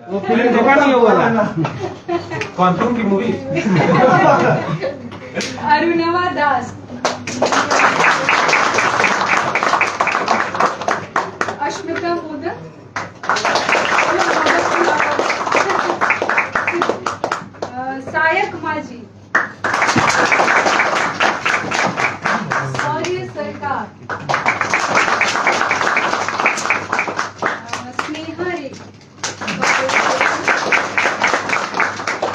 वो फिल्म देखा नहीं होगा कौन की मूवी अरुणवा दास, अश्मिता मोदक, सायक माझी, सौर्य सरकार, स्नेहा रे,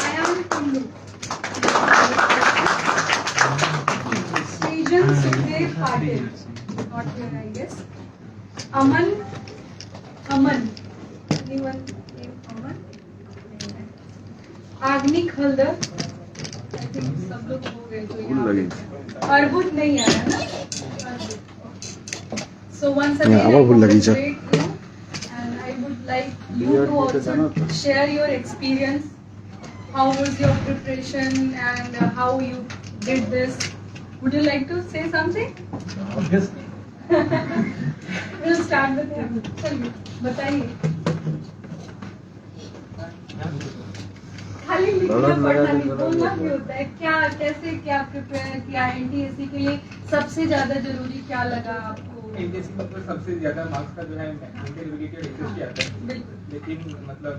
आयान कुंडू, सृजन Sukhdev Patil, not here I guess, Aman, anyone name Aman, organic Haldar, I think सब लोग हो गए जो यहाँ पे, अर्बुद नहीं आया ना, so once again I congratulate you and I would like you to also share your experience, how was your preparation and how you did this. Would you like to say something? Obviously. We'll start with him. चलिए बताइए। खाली लिखना पढ़ना नहीं, बोलना भी होता है। क्या कैसे क्या प्रिपेयर किया एनटीएससी के लिए, सबसे ज्यादा जरूरी क्या लगा आपको? एनटीएससी मतलब सबसे ज्यादा मार्क्स का जो है इंटेलिजिबिलिटी और एसएसटी आता है, लेकिन मतलब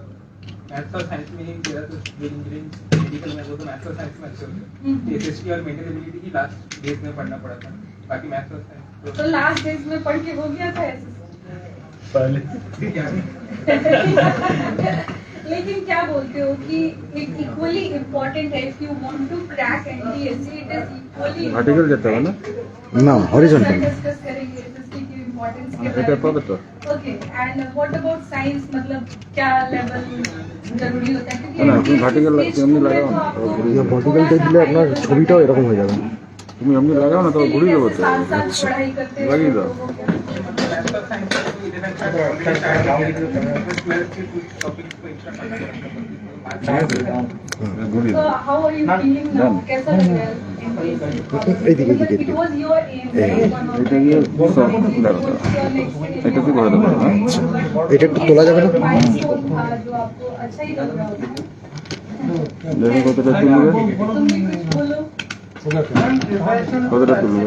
मैथ्स और साइंस में ही ज़्यादा तो इंजीनियरिंग मेडिकल में वो तो मैथ्स और साइंस में अच्छे होते हैं, एसएसटी और मेंटल एबिलिटी ही लास्ट डेज में पढ़ना पड़ा था, बाकी मैथ्स और साइंस तो लास्ट डेज में पढ़ के हो गया था एसएसटी पहले क्या लेकिन क्या बोलते हो कि इट इक्वली इम्पोर्टेंट है, if you want to crack NTSC it is equally vertical जाता है ना हॉरिजॉन्टल डिस्कस करेंगे एसएसटी की इंपॉर्टेंस के এটা बारे পাবে তো में। Okay and what about science, मतलब क्या लेवल जरूरी होता है? না তুমি ভার্টিক্যাল এমনি লাগাও না ভার্টিক্যাল দিলে আপনার ছবিটাও এরকম হয়ে যাবে, তুমি এমনি লাগাও না তো ঘুরে যাবে তো पढ़ाई करते লাগিয়ে দাও। मैथ्स और साइंस में तो इलेवन का ऑलरेडी स्टार्ट हो गया था, बस 12 के कुछ टॉपिक्स को एक्स्ट्रा पढ़ना पड़ता है। ঘুরে So how are you feeling now? कैसा लग रहा है? It was your aim, right? One of এটা দিয়ে সব লাগা এটা কি করে দেবো না এটা একটু তোলা যাবে না? milestone था जो आपको अच्छा ही लग रहा होगा। দেখো কতটা তুলবে तुम भी कुछ बोलो। কতটা তুলবে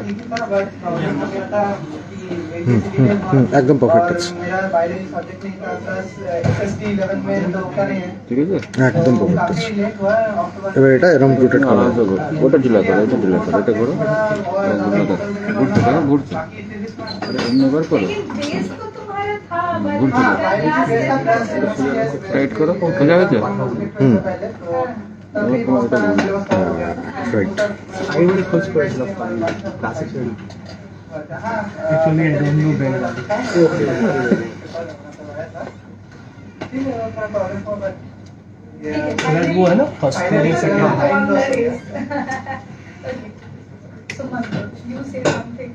একদম পারফেক্ট আছে, मेरा बायोलॉजी सब्जेक्ट नहीं था, प्लस एसएसटी 11 में तो होता नहीं है, ঠিক আছে একদম পারফেক্ট আছে। काफी लेट हुआ है अक्टूबर এবার এটা এরকম রোটেট করা হ্যাঁ হবে। ওটা ঢিলা করো এটা ঢিলা করো এটা করো ঘুরতে থাকো ঘুরছে আরে অন্যবার করো लेकिन बेस तो तुम्हारा था, घुटते টাইট করো সোজা হয়েছে রাইট everybody खोज করেছিল classic actually I don't know very well वो है ना first grade second So you say something.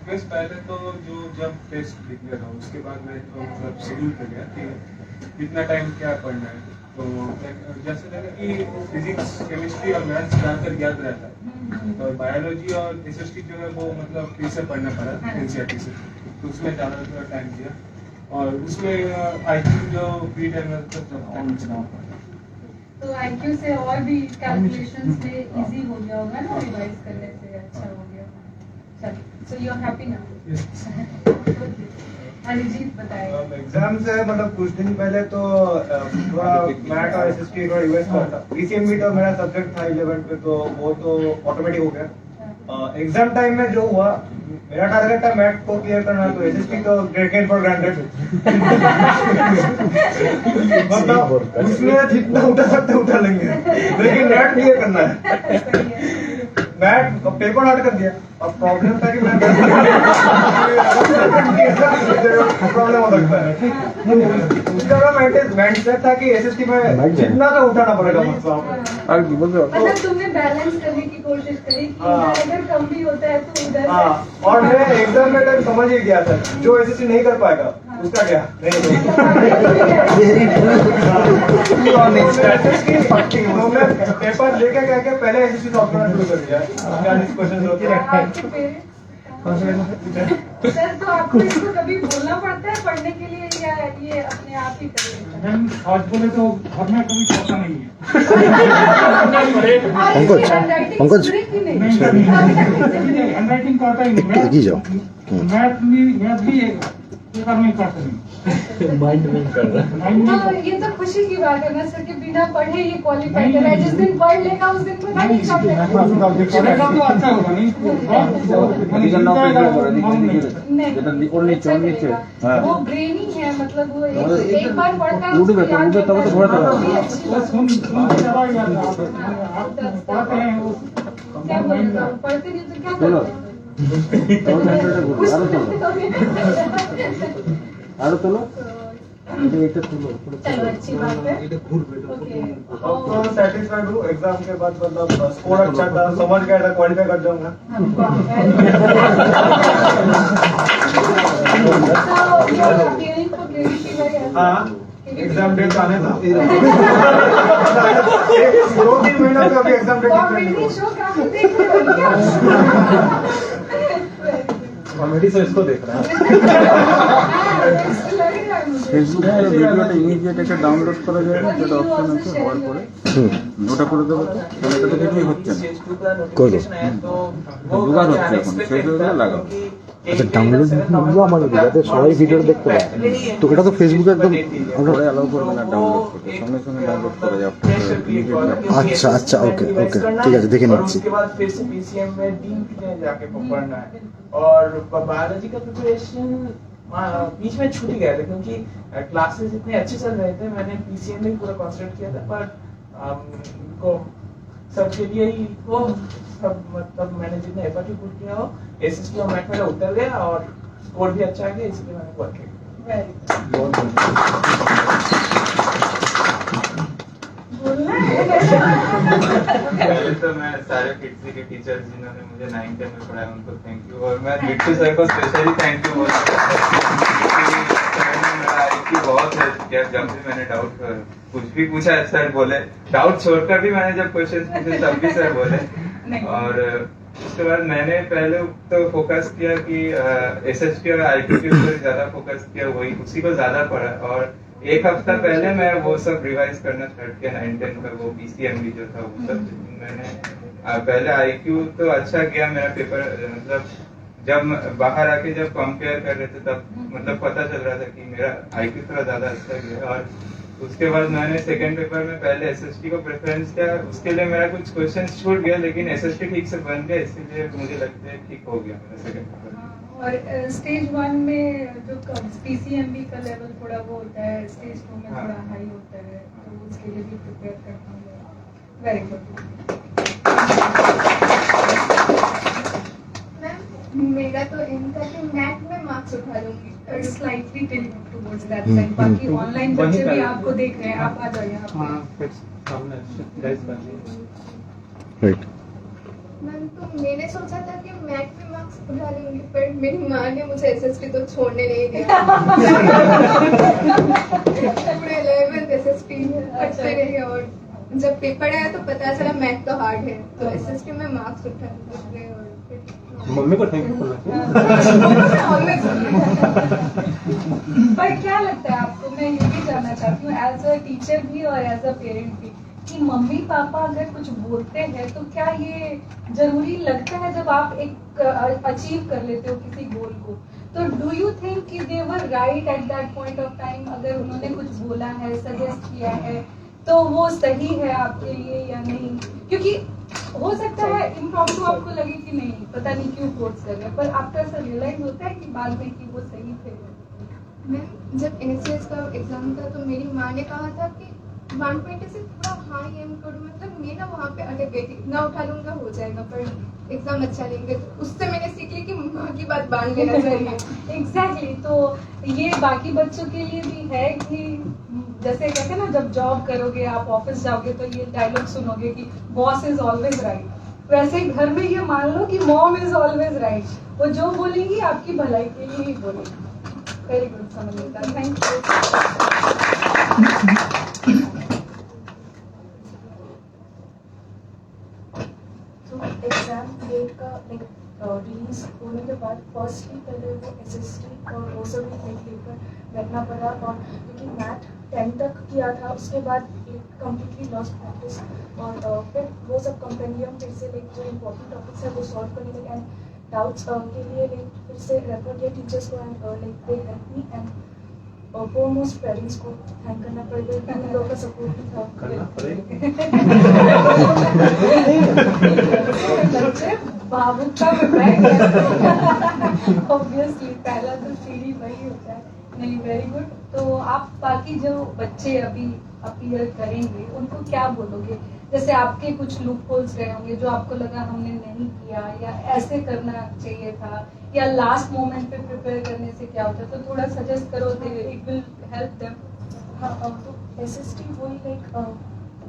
बस पहले तो जो जब टेस्ट डिक्लेयर हुआ उसके बाद मैं तो मतलब शेड्यूल कर गया कि कितना टाइम क्या पढ़ना है, तो जैसे लगा कि फिजिक्स केमिस्ट्री और मैथ्स ज़्यादातर याद रहता है, तो बायोलॉजी और एसएसटी जो है वो मतलब फिर से पढ़ना पड़ा एनसीईआरटी से, तो उसमें ज़्यादा टाइम दिया और उसमें आईक्यू जो प्री टाइम में तो आईक्यू से और भी कैलकुलेशंस में इजी हो गया होगा ना, रिवाइज करने से अच्छा हो गया। चलो so you are happy now? Arijit बताएं। एग्जाम से मतलब कुछ दिन पहले तो थोड़ा मैथ और एसएसटी थोड़ा रिवाइज करा था, पीसीएमबी तो मेरा सब्जेक्ट था 11 पे, तो वो तो ऑटोमेटिक हो गया। एग्जाम टाइम में जो हुआ, मेरा टारगेट था मैथ को क्लियर करना, तो एसएसटी तो टेकन फॉर ग्रांटेड मतलब उसमें जितना उठा सकते उठा लेंगे, लेकिन मैथ क्लियर करना है। मैथ पेपर हार्ड कर दिया, अब प्रॉब्लम था कि मैं प्रॉब्लम हो सकता है, उसका मेंटेन था कि एसएसटी में जितना का उठाना पड़ेगा मतलब। আর কি বলছো मतलब तुमने बैलेंस करने की कोशिश करी कि अगर कम भी होता है तो उधर हाँ, और मैं एग्जाम में टाइम समझ ही गया था जो एसएसटी नहीं कर पाएगा उसका क्या नहीं मैं पेपर लेके क्या क्या पहले एसएसटी सॉफ्टवेयर शुरू कर दिया 40 क्वेश्चन होते हैं। सर तो आपको इसको कभी बोलना पड़ता है पढ़ने के लिए या ये अपने आप ही कर लेता है? मैम आज बोले तो घर में कभी पता नहीं है। पंकज, पंकज। हैंडराइटिंग करता ही नहीं। आगे जाओ। मैथ भी पेपर में करता नहीं। माइंड नहीं कर रहा। तो ये तो खुशी की बात है ना सर कि बिना पढ़े ये क्वालिफाई कर रहा है। जिस दिन पढ़ लेगा उस दिन पता नहीं कब पढ़ेगा तो अच्छा होगा नहीं वो ब्रेनी है मतलब वो एक बार पढ़ता है उसको याद रहता है। बस सुन के ज़्यादा याद आप पढ़ते हैं वो क्या बोलेगा पढ़ते नहीं तो क्या करते हैं? कुछ चलो चलो अच्छी बात है। ओके तो सेटिस्फाइड हूँ एग्जाम के बाद मतलब स्कोर अच्छा था समझ गया था क्वालिफाई कर जाऊंगा। हाँ एग्जाम डेट आने था 2-3 महीना में अभी एग्जाम कॉमेडी से इसको देख रहा है। ফেসবুক থেকে ভিডিওটা ইমিডিয়েট একটা ডাউনলোড করা যায় না, যেটা অপশন আছে হওয়ার পরে ওটা করে দেবো, তাহলে এটা তো কিছুই হচ্ছে না, করবো। দুবার হচ্ছে এখন, সেই জন্য লাগাও। আচ্ছা ডাউনলোড ভিডিও আমার যাতে সবাই ভিডিও দেখতে পায়, তো এটা তো ফেসবুকে একদম পরে অ্যালাউ করবে না ডাউনলোড করতে, সঙ্গে সঙ্গে ডাউনলোড করা যায়। আচ্ছা আচ্ছা ওকে ওকে ঠিক আছে দেখে নিচ্ছি। उसके बाद फिर से पीसीएम में डीन की जाके पढ़ना है और बायोलॉजी का प्रिपरेशन बीच में छूट गया था क्योंकि क्लासेस इतने अच्छे चल रहे थे, मैंने पीसीएम में पूरा कंसंट्रेट किया था, पर को सबके लिए ही वो सब मतलब मैंने जितना एफर्ट पुट किया हो एसएसटी और मैथ मेरा उतर गया और स्कोर भी अच्छा आ गया, इसलिए मैंने वर्क किया। पहले तो मैं सारे किड्स के टीचर्स जिन्होंने मुझे 9th में पढ़ाया उनको थैंक यू, और मैं बिट्टू सर को स्पेशली थैंक यू बोलना चाहता हूं क्योंकि मेरा आईक्यू बहुत हेल्प किया। जब भी मैंने डाउट कुछ भी पूछा सर बोले, डाउट छोड़कर भी मैंने जब क्वेश्चन पूछे तब भी सर बोले। और उसके बाद मैंने पहले तो फोकस किया कि एसएसटी और आईक्यू के ऊपर ज्यादा फोकस किया, वही उसी को ज्यादा पढ़ा, और एक हफ्ता पहले मैं वो सब रिवाइज करना स्टार्ट किया 9-10 का, वो पीसीएमबी जो था वो सब मैंने पहले आईक्यू तो अच्छा किया मेरा पेपर, मतलब जब बाहर आके जब कंपेयर कर रहे थे तब मतलब पता चल रहा था कि मेरा आईक्यू थोड़ा ज्यादा अच्छा गया। और उसके बाद मैंने सेकंड पेपर में पहले एसएसटी को प्रेफरेंस किया, उसके लिए मेरा कुछ क्वेश्चन छूट गया लेकिन एसएसटी ठीक से बन गया, इसीलिए मुझे लगता है ठीक हो गया मेरा सेकंड पेपर। और स्टेज 1 में जो पीसीएमबी का लेवल थोड़ा वो होता है, स्टेज 2 में थोड़ा हाई होता है, तो उसके लिए भी प्रिपेयर करता हूँ। Very good. मेरा तो इनका कि मैथ में मार्क्स उठा लूंगी, slightly tilted towards that side. बाकी ऑनलाइन बच्चे भी आपको देख रहे हैं, आप आ जाइए यहाँ पे। राइट मैम तो मैंने सोचा था कि मैथ में मार्क्स उठा लूंगी, पर मेरी माँ ने मुझे एसएसटी तो छोड़ने नहीं दिया। पूरे 11th एसएसटी में पढ़ते रहे और जब पेपर आया तो पता चला मैथ तो हार्ड है, तो एसएसटी में मार्क्स उठा गए और मम्मी को थैंक यू बोलना चाहिए। पर क्या लगता है आपको, मैं ये भी जानना चाहती हूँ एज अ टीचर भी और एज अ पेरेंट भी, कि मम्मी पापा अगर कुछ बोलते हैं तो क्या ये जरूरी लगता है जब आप एक अचीव कर लेते हो किसी गोल को, तो डू यू थिंक कि they were right at that point of time? अगर उन्होंने कुछ बोला है, सजेस्ट किया है, तो वो सही है आपके लिए या नहीं? क्योंकि हो सकता है इम्प्रॉम्प्टू आपको लगे कि नहीं पता नहीं क्यों फोर्स कर रहे, पर आपको ऐसा रियलाइज होता है कि बाद में कि वो सही थे? मैम जब एनएसएस का एग्जाम था तो मेरी माँ ने कहा था कि 120 से थोड़ा हाई एम करो, मतलब मैं ना वहाँ पे अटक गई थी, ना उठा लूंगा हो जाएगा पर एग्जाम अच्छा लेंगे, तो उससे मैंने सीख ली कि माँ की बात मान लेना चाहिए। एग्जैक्टली तो ये बाकी बच्चों के लिए भी है कि जैसे कहते हैं ना जब जॉब करोगे आप ऑफिस जाओगे तो ये डायलॉग सुनोगे कि बॉस इज ऑलवेज राइट, वैसे ही घर में ये मान लो कि मॉम इज ऑलवेज राइट, वो जो बोलेंगी आपकी भलाई के लिए ही बोलेंगी। वेरी गुड समझता, थैंक यू। एग्जाम डेट का रिलीज होने के बाद फर्स्टली पहले वो SST और वो सब लेकर बैठना पड़ा, और क्योंकि मैथ 10 तक किया था, उसके बाद कम्प्लीटली लॉस्ट प्रैक्टिस, और फिर वो सब कंपेंडियम फिर से जो इम्पोर्टेंट टॉपिक्स है वो सॉल्व करने लगे, एंड डाउट्स के लिए फिर से रेफर किया टीचर्स को, and they help me, and foremost parents को थैंक करना पड़ेगा, उन लोगों का सपोर्ट भी था। बच्चे बाबू का ऑब्वियसली पहला तो सीढ़ी वही होता है। नहीं, वेरी गुड। तो आप बाकी जो बच्चे अभी अपीयर करेंगे उनको क्या बोलोगे? जैसे आपके कुछ लूप होल्स रहे होंगे जो आपको लगा हमने नहीं किया, या ऐसे करना चाहिए था, या लास्ट मोमेंट पे प्रिपेयर करने से क्या होता है, तो थोड़ा सजेस्ट करो, इट विल हेल्प देम। हाँ, तो SST वही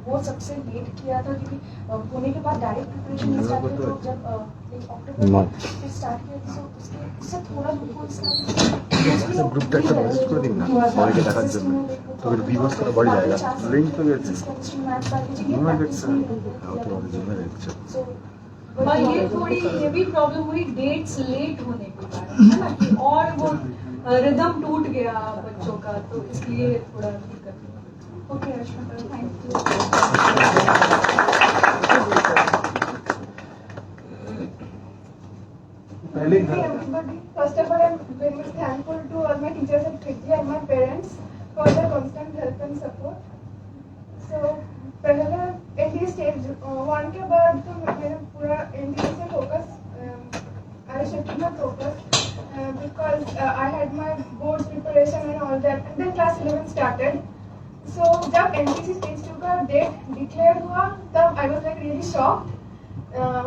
वो सबसे लेट किया था, क्योंकि होने के बाद डायरेक्ट प्रिपरेशन स्टार्ट किया, तो जब अक्टूबर फिर स्टार्ट किया, तो उससे थोड़ा ग्रुपটা একটা মেসেজ করে দিন না সবাইকে দেখার জন্য, তো এর ভিউয়ার্স কত বাড়ি যায়গা। লিংক তো গেছে मैं देखते हैं तो मैं देखते हैं और ये भी प्रॉब्लम हुई डेट्स लेट होने के कारण, है ना, कि और वो रिदम टूट गया बच्चों का, तो इसलिए थोड़ा दिक्कत हुआ। Okay Rashmi, thank you. पहले Hey everybody, first of all, I'm very much thankful to all my teachers at Trikji and my parents for their constant help and support. So, पहले NDA stage 1 के बाद तो मेरा पूरा NDA से focus, I shifted my focus because I had my board preparation and all that, and then class 11 started. So, जब NTC stage 2 का date declared हुआ, तब I was like really shocked.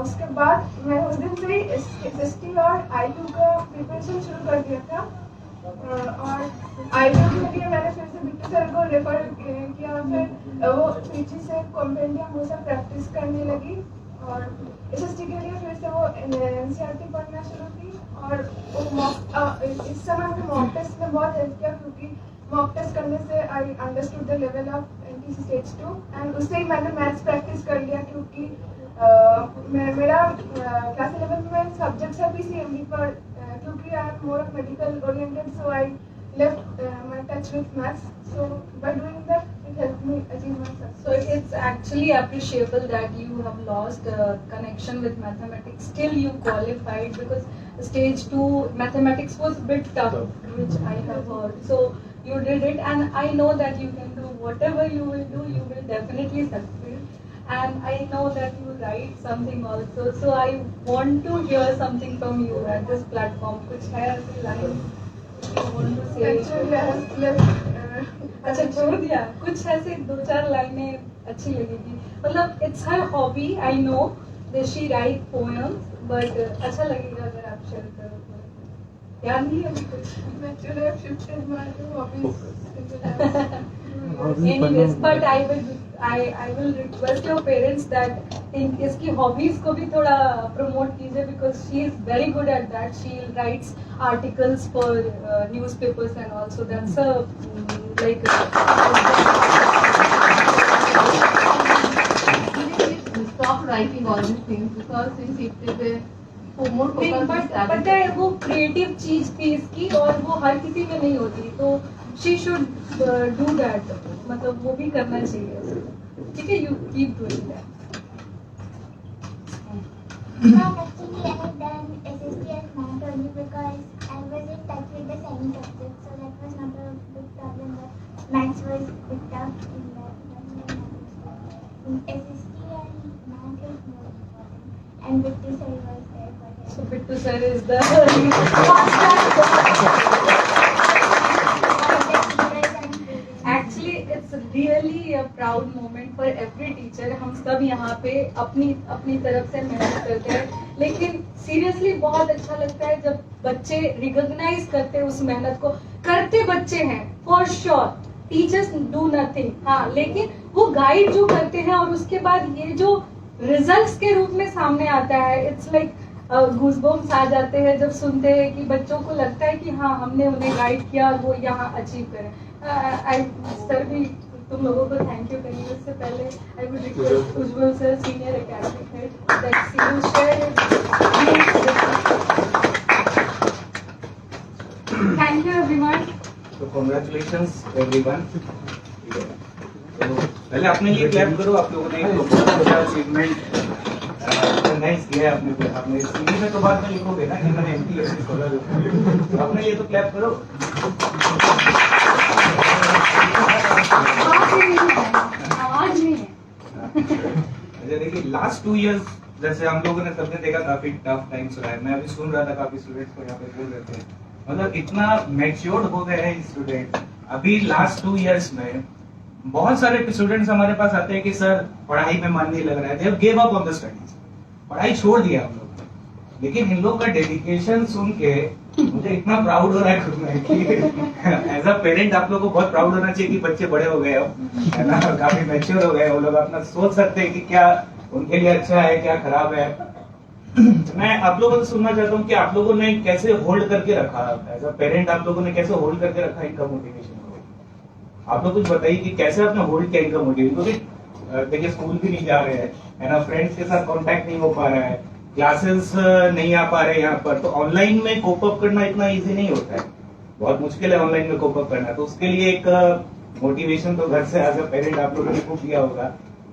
उसके बाद मैं उस दिन से SST और IQ का प्रिपरेशन शुरू कर दिया था, और IQ के लिए मैंने फिर से बिट्टू सर को रेफर किया, फिर वो पीछे से कॉम्पेंडियम वो सब प्रैक्टिस करने लगी, और SST के लिए फिर से वो NCERT पढ़ना शुरू की, और वो इस समय मुझे मॉक टेस्ट में बहुत हेल्प किया, क्योंकि मॉक टेस्ट करने से I understood the level of NTC stage 2, and उससे ही मैंने मैथ्स प्रैक्टिस कर लिया, क्योंकि मेरा क्लास 11 में सब्जेक्ट्स है PCMB पर, क्योंकि I am more medical oriented, so I left my touch with maths, so by doing that it helped me achieve my success. So it's actually appreciable that you have lost connection with mathematics. Still you qualified, because stage 2 mathematics was a bit tough, which I have heard. So you did it, and I know that you can do whatever you will do, you will definitely succeed. And I know that you write something also, so I want to hear something from you at this platform. कुछ है ऐसी line you want to say? अच्छा छोड़ दिया, कुछ ऐसे 2-4 लाइनें अच्छी लगेगी, मतलब it's her hobby, I know that she write poems, but अच्छा लगेगा अगर आप शेयर करो तो। याद नहीं है अभी कुछ? Naturally, I've shifted my hobbies. Anyways, but I will request your parents that इसकी hobbies को भी थोड़ा promote कीजिए, because she is very good at that. She writes articles for newspapers and also that's a like. Stop writing all these things because since it is a more पता है वो creative चीज थी इसकी, और वो हर किसी में नहीं होती, तो she should do that, मतलब वो भी करना चाहिए, ठीक है? You keep doing that. Actually, I had done SST and math only because I was in touch with the science subject, so that was not a big problem. But maths was a bit tough in that. In SST and math is more important, and Bittu sir was there for help. So Bittu sir is the Actually, it's really a proud moment for every teacher. हम सब यहाँ पे अपनी तरफ से मेहनत करते हैं, लेकिन सीरियसली बहुत अच्छा लगता है जब बच्चे रिकॉग्नाइज करते हैं उस मेहनत को। करते बच्चे हैं for sure, teachers do nothing, हाँ, लेकिन वो गाइड जो करते हैं और उसके बाद ये जो रिजल्ट्स के रूप में सामने आता है, इट्स लाइक गूज़बम्स आ जाते हैं जब सुनते हैं कि बच्चों को लगता है कि हाँ हमने उन्हें गाइड किया और वो यहाँ अचीव करें। सर भी तुम लोगों को थैंक यू करेंगे। उससे पहले I would request Ujjwal sir, senior academic head, that he will share congratulations everyone. तो पहले अपने लिए क्लैप करो, आप लोगों ने एक बहुत अच्छा अचीवमेंट रिकॉग्नाइज किया है अपने सीवी में, तो बाद में लिखोगे ना कि मैंने MTS खोला, तो अपने लिए तो क्लैप करो। आवाज नहीं है। अच्छा देखिए, लास्ट 2 इयर्स जैसे हम लोगों ने सबने देखा काफी टफ टाइम्स रहा है। मैं अभी सुन रहा था काफी स्टूडेंट्स को यहाँ पे बोल रहे थे, मतलब इतना मैच्योर्ड हो गए हैं स्टूडेंट। अभी लास्ट 2 इयर्स में बहुत सारे स्टूडेंट्स हमारे पास आते हैं कि सर पढ़ाई में मन नहीं लग रहा है, they have give up on the studies, पढ़ाई छोड़ दिया हम लोग। लेकिन इन लोग का डेडिकेशन सुन के मुझे इतना प्राउड हो रहा है खुद में कि एज अ पेरेंट आप लोग को बहुत प्राउड होना चाहिए कि बच्चे बड़े हो गए हो, है ना, काफी मैच्योर हो गए, वो लोग अपना सोच सकते हैं कि क्या उनके लिए अच्छा है क्या खराब है। मैं आप लोगों से सुनना चाहता हूँ कि आप लोगों ने कैसे होल्ड करके रखा, एज अ पेरेंट आप लोगों ने कैसे होल्ड करके रखा इनका मोटिवेशन को। आप लोग कुछ बताइए कि कैसे आपने होल्ड किया इनका मोटिवेशन, क्योंकि देखिए स्कूल भी नहीं जा रहे हैं, है ना, फ्रेंड्स के साथ कांटेक्ट नहीं हो पा रहा है, क्लासेस नहीं आ पा रहे यहाँ पर, तो ऑनलाइन में कोप अप करना इतना इजी नहीं होता है, बहुत मुश्किल है ऑनलाइन में कोप अप करना। तो उसके लिए एक मोटिवेशन तो घर से एज अ पेरेंट आप लोगों ने खूब दिया होगा।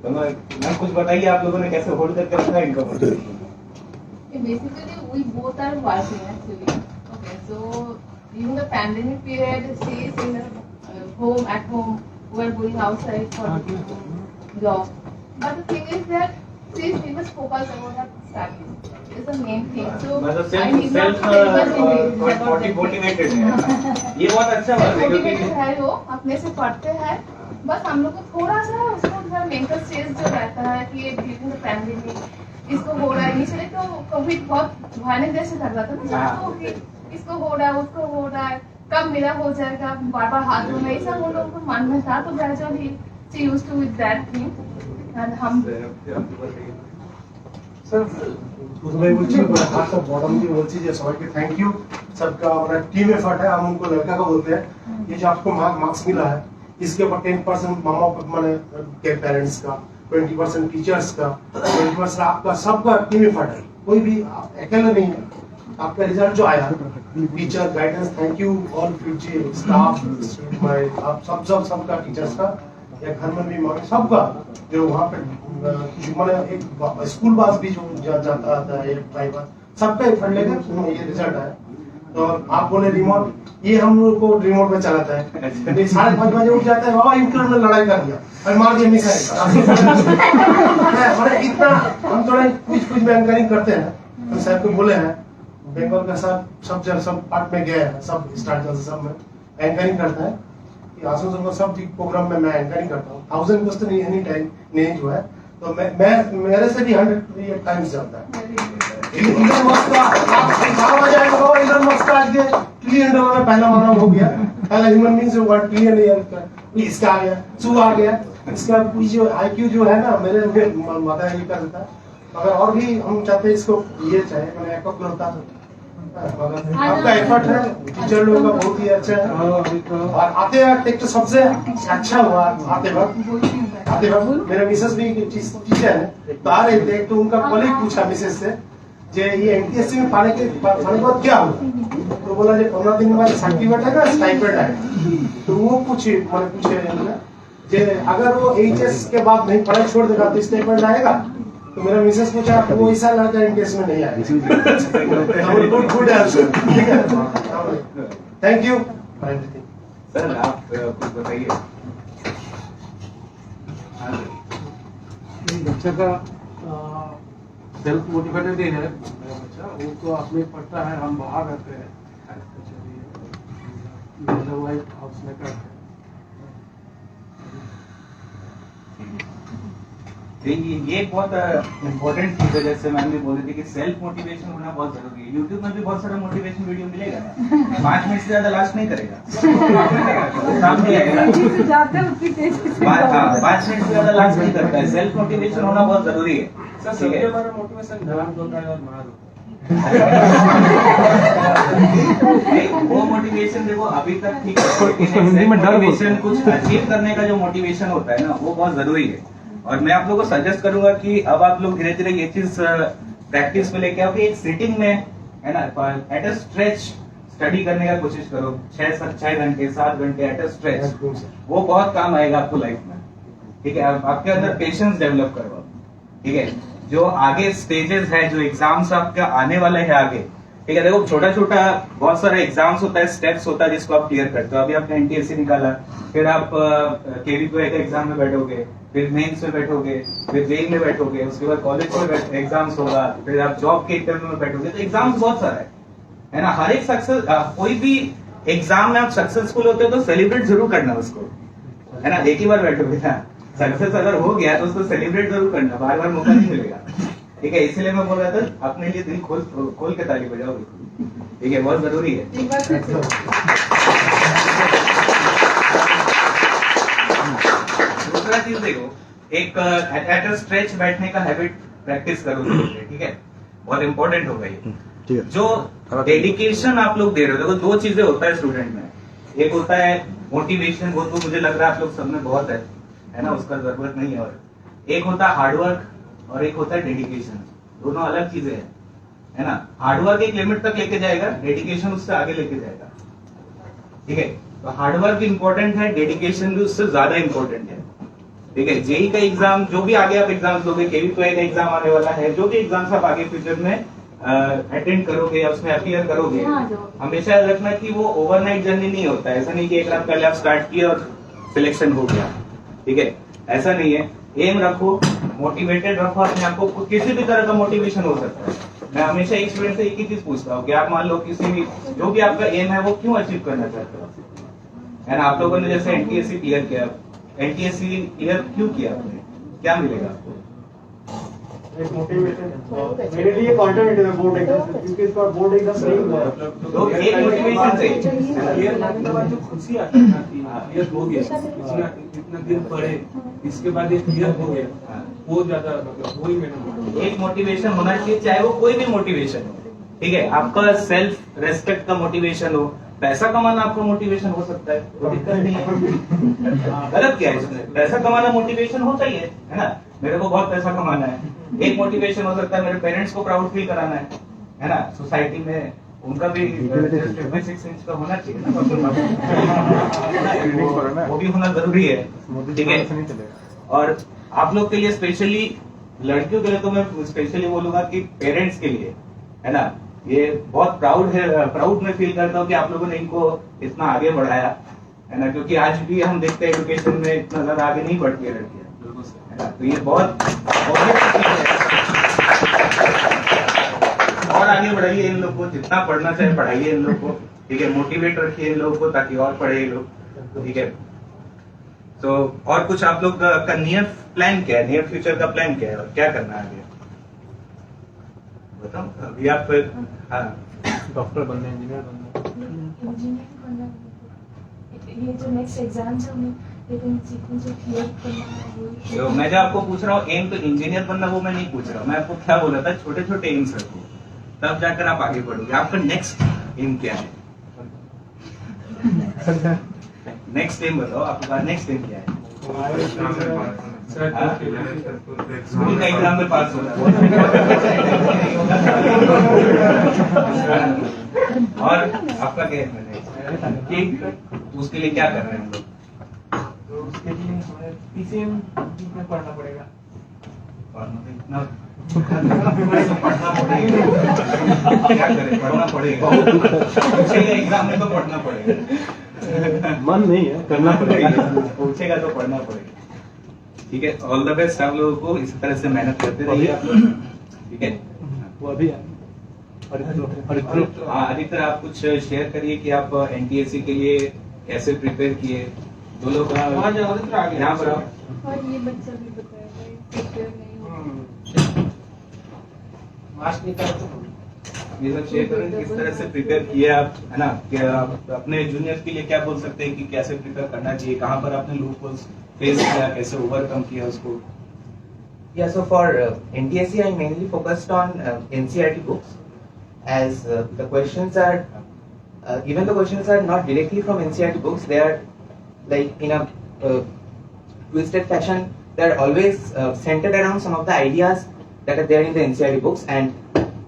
तो मैं कुछ बताइए आप लोगों ने कैसे होल्ड करके रखा है इनका motivation. Basically, we both are working actually. Okay, so during the pandemic period, she is in the home, at home. We are going outside for job. But the thing is that she must focus on her studies. Is the main thing. So मतलब I need not motivated है, ये बहुत अच्छा बात है क्योंकि motivated है, वो अपने से पढ़ते हैं। बस हम लोग को थोड़ा सा उसको थोड़ा मेंटल स्ट्रेस जो रहता है कि ड्यूरिंग द पैंडेमिक इसको हो रहा है। इनिशियली तो कोविड बहुत भयानक जैसे लग रहा था ना सबको कि इसको हो रहा है उसको हो रहा है, कब मेरा हो जाएगा, बार बार हाथ धोना, ये सब उन लोगों को मन में था। तो gradually she used to with that thing and हम স্যার প্রথমেই বলছি হাত বটম দিয়ে বলছি যে সবাইকে थैंक यू सबका हमारा टीम एफर्ट है, हम उनको लड़का का बोलते हैं। ये जो आपको मार्क्स मिला है इसके ऊपर 10% मामा माने के पेरेंट्स का, 20% टीचर्स का, 20% आपका, सबका टीम एफर्ट है, कोई भी अकेले नहीं है। आपका रिजल्ट जो आया, teacher guidance, thank you all future staff, आप सबका टीचर्स का, या घर में भी मम्मी सबका, जो वहाँ पे मैंने एक स्कूल बस भी जो जाता आता है, एक ड्राइवर, सबका एफर्ट लेकर ये रिजल्ट आया। तो आप बोले रिमोट, ये हम लोग को रिमोट में चलाता है, 5:30 बजे उठ जाता है, बाबा यूक्रेन में लड़ाई कर दिया और मार दिया मिसाइल। इतना हम थोड़ा कुछ में एंकरिंग करते हैं, तो सर को बोले हैं बंगाल का सब पार्ट में गया है, सब स्टार्ट सब में एंकरिंग करता है। आसनसोल का सब प्रोग्राम में मैं एंकरिंग करता हूँ। 1000 क्वेश्चन एनी टाइम नहीं जो है, तो मैं मेरे से भी 100 टाइम्स जाता है। इधर मस्त आज के ट्रिलियन डॉलर में पहला मानव हो गया, पहला ह्यूमन बीइंग जो 1 ट्रिलियन इसका आ गया, सू आ गया, इसका जो IQ जो है ना मेरे माता ये कर देता है। मगर और भी हम चाहते हैं इसको ये चाहे मैंने एक होता है, आपका एफर्ट है, टीचर लोगों का बहुत ही अच्छा है। और आते वक्त एक तो सबसे अच्छा हुआ, आते वक्त मेरे मिसेस भी टीचर है, तो आ रहे थे तो उनका कॉलेज पूछा मिसेस से जे ये NTSC में पढ़ने के बाद क्या हुआ, तो बोला जे 15 दिन बाद सर्टिफिकेट है ना, स्टाइपेंड है। तो वो पूछे जे अगर वो HS के बाद नहीं पढ़ाई छोड़ देगा तो स्टाइपेंड आएगा। तो मेरा मिसेस पूछा वो इस साल आता NTSC में नहीं आएगा। गुड आंसर, ठीक है, थैंक यू। सर आप कुछ बताइए। बच्चा का सेल्फ मोटिवेटेड ही है मेरा बच्चा, वो तो अपने पढ़ता है, हम बाहर रहते हैं, वाइफ हाउस में करते हैं। ये बहुत इम्पोर्टेंट चीज है, जैसे मैम भी बोल रही थी कि सेल्फ मोटिवेशन होना बहुत जरूरी है। यूट्यूब में भी बहुत सारा मोटिवेशन वीडियो मिलेगा, 5 मिनट से ज्यादा लास्ट नहीं करेगा, सामने आएगा 5 मिनट से ज्यादा लास्ट नहीं करता है। सेल्फ मोटिवेशन होना बहुत जरूरी है। सबसे बड़ा मोटिवेशन ध्यान होता है और मार वो मोटिवेशन देखो अभी तक ठीक है, मोटिवेशन कुछ अचीव करने का जो मोटिवेशन होता है ना, वो बहुत जरूरी है। और मैं आप लोगों को सजेस्ट करूंगा कि अब आप लोग धीरे धीरे ये चीज प्रैक्टिस में लेके आओ कि एक सिटिंग में, है ना, एट अ स्ट्रेच स्टडी करने का कोशिश करो 6 घंटे 7 घंटे एट अ स्ट्रेच, वो बहुत काम आएगा आपको लाइफ में। ठीक है, आपके अंदर पेशेंस डेवलप करवाओ। ठीक है, जो आगे स्टेजेस है, जो एग्जाम्स आपका आने वाले हैं आगे, ठीक है, देखो छोटा छोटा बहुत सारा एग्जाम्स होता है, स्टेप्स होता है जिसको आप क्लियर करते हो। अभी आपने एनटीएससी निकाला, फिर आप केवीपीओ का एग्जाम में बैठोगे, फिर मेंस में बैठोगे, फिर जेई में बैठोगे, उसके बाद कॉलेज में एग्जाम्स होगा, फिर आप जॉब के इंटरव्यू में बैठोगे। तो एग्जाम्स बहुत सारा है ना। हर एक सक्सेस, कोई भी एग्जाम में आप सक्सेसफुल होते हो तो सेलिब्रेट जरूर करना उसको, है ना। एक ही बार बैठोगे ना, सक्सेस अगर हो गया तो उसको सेलिब्रेट जरूर करना, बार बार मौका नहीं मिलेगा। ठीक है, इसलिए मैं बोल रहा था अपने लिए दिल खोल के ताली बजाओ। ठीक है, बहुत जरूरी है। दूसरा चीज देखो, एक एट अ स्ट्रेच बैठने का हैबिट प्रैक्टिस करो। ठीक है, बहुत इंपॉर्टेंट होगा ये। जो डेडिकेशन आप लोग दे रहे हो, देखो दो चीजें होता है स्टूडेंट में, एक होता है मोटिवेशन, वो तो मुझे लग रहा है आप लोग सब में बहुत है ना, उसका जरूरत नहीं है। और एक होता है हार्डवर्क और एक होता है डेडिकेशन, दोनों अलग चीजें हैं, है ना। हार्डवर्क एक लिमिट तक लेके जाएगा, डेडिकेशन उससे आगे लेके जाएगा। ठीक है, तो हार्डवर्क इंपॉर्टेंट है, डेडिकेशन भी उससे ज्यादा इंपॉर्टेंट है। ठीक है, जेई का एग्जाम, जो भी आगे आप एग्जाम दोगे, केवीपीओ का एग्जाम आने वाला है, जो भी एग्जाम्स आप आगे फ्यूचर में अटेंड करोगे या उसमें अपीयर करोगे, हमेशा याद रखना कि वो ओवरनाइट जर्नी नहीं होता है। ऐसा नहीं कि एक रात पहले आप स्टार्ट किए और सिलेक्शन हो गया। ठीक है, ऐसा नहीं है। एम रखो, मोटिवेटेड रखो अपने आप को, किसी भी तरह का मोटिवेशन हो सकता है। मैं हमेशा एक स्टूडेंट से एक ही चीज पूछता हूँ कि आप मान लो किसी भी, जो भी आपका एम है वो क्यों अचीव करना चाहते हो, है ना। आप लोगों ने जैसे एनटीएससी क्लियर किया, एनटीएससी क्लियर क्यों किया आपने, क्या मिलेगा आपको? मेरे लिए कॉन्टरनेटिव है बोर्ड एग्जाम, क्योंकि इस बार बोर्ड एग्जाम नहीं हुआ है, तो एक मोटिवेशन चाहिए। क्लियर करने के बाद जो खुशी आता है ना कि क्लियर हो गया, इतना दिन पढ़े, इसके बाद ये क्लियर हो गया, वो ज्यादा मतलब वही मेरा एक मोटिवेशन होना चाहिए, चाहे वो कोई भी मोटिवेशन हो। ठीक है, आपका सेल्फ रेस्पेक्ट का मोटिवेशन हो, पैसा कमाना आपका मोटिवेशन हो सकता है, कोई दिक्कत नहीं है। गलत क्या है इसमें, पैसा कमाना मोटिवेशन होता ही है ना। मेरे को बहुत पैसा कमाना है, एक मोटिवेशन हो सकता है मेरे पेरेंट्स को प्राउड फील कराना है ना। सोसाइटी में उनका भी 56 इंच का होना चाहिए ना, वो भी होना जरूरी है। ठीक है, और आप लोग के लिए स्पेशली, लड़कियों के लिए तो मैं स्पेशली बोलूंगा कि पेरेंट्स के लिए, है ना, ये बहुत प्राउड में फील करता हूँ कि आप लोगों ने इनको इतना आगे बढ़ाया, है ना। क्योंकि आज भी हम देखते हैं एजुकेशन में इतना ज्यादा आगे नहीं बढ़ती है लड़कियां, है ना। तो ये बहुत और आगे बढ़ाइए इन लोग को, जितना पढ़ना चाहे पढ़ाइए इन लोग को। ठीक है, मोटिवेट रखिए इन लोगों को ताकि और पढ़े ये लोग। ठीक है, तो और कुछ आप लोग का नियर प्लान क्या है, नियर फ्यूचर का प्लान क्या है और क्या करना है आगे बताओ। अभी आप डॉक्टर बनना, इंजीनियर बनना, ये जो नेक्स्ट एग्जाम्स हैं लेकिन जो क्लियर करना है तो मैं जो आपको पूछ रहा हूँ एम तो इंजीनियर बनना, वो मैं नहीं पूछ रहा हूँ। मैं आपको क्या बोला था, छोटे छोटे एम्स रखो, तब जाकर आप आगे बढ़ोगे। आपका नेक्स्ट एम क्या है, नेक्स्ट एम बताओ, आपका नेक्स्ट एम क्या है? स्कूल का एग्जाम में पास होना और आपका क्या है, उसके लिए क्या कर रहे हैं हम लोग? तो उसके लिए हमें पीसीएम में पढ़ना पड़ेगा। पढ़ना पड़ेगा, क्या करें, पढ़ना पड़ेगा। एग्जाम में तो पढ़ना पड़ेगा, मन नहीं है, करना पड़ेगा। पूछेगा तो पढ़ना पड़ेगा। ठीक है, ऑल द बेस्ट आप लोगों को, इसी तरह से मेहनत करते रहिए आप लोग। ठीक है, वो अभी आदित्य आप कुछ शेयर करिए कि आप एनटीएससी के लिए कैसे प्रिपेयर किए। दो लोग यहाँ पर और ये बच्चा भी बताएगा प्रिपेयर नहीं होगा, मार्क्स निकाल तो ये सब शेयर करें किस तरह से प्रिपेयर किए आप, है ना। क्या आप अपने जूनियर्स के लिए क्या बोल सकते हैं कि कैसे प्रिपेयर करना चाहिए, कहाँ पर आपने लूप होल्स फेस किया, कैसे ओवरकम किया उसको? Yeah, so for NTSC, I mainly focused on NCERT books, as the questions are, even the questions are not directly from NCERT books, they are like in a twisted fashion. They are always centered around some of the ideas that are there in the NCERT books, and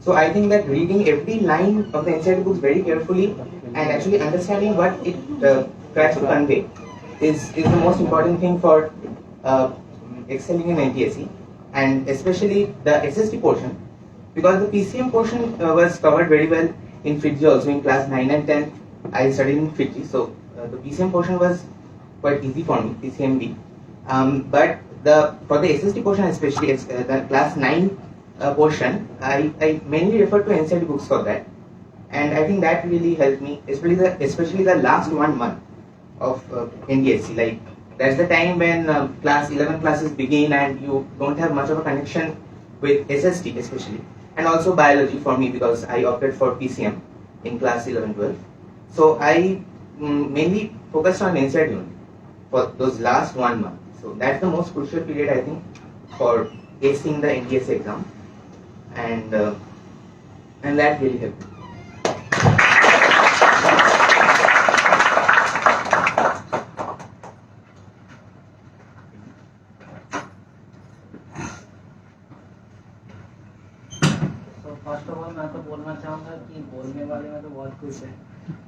so I think that reading every line of the NCERT books very carefully and actually understanding what it tries to convey is the most important thing for excelling in NTSE, and especially the SST portion, because the PCM portion was covered very well in FITGI also. In class 9 and 10 I studied in FITGI, so the PCM portion was quite easy for me, PCMB. But for the SST portion, especially the class 9 portion, I mainly refer to NCERT books for that, and I think that really helped me, especially the last 1 month of NDSC. Like, that's the time when class 11 classes begin and you don't have much of a connection with SST especially, and also biology for me, because I opted for PCM in class 11-12. So I mainly focused on NCERT only for those last 1 month. So that's the most crucial period, I think, for acing the NTSC exam, and that really helped me. First of all मैं तो बोलना चाहूँगा कि बोलने वाले में तो बहुत कुछ है।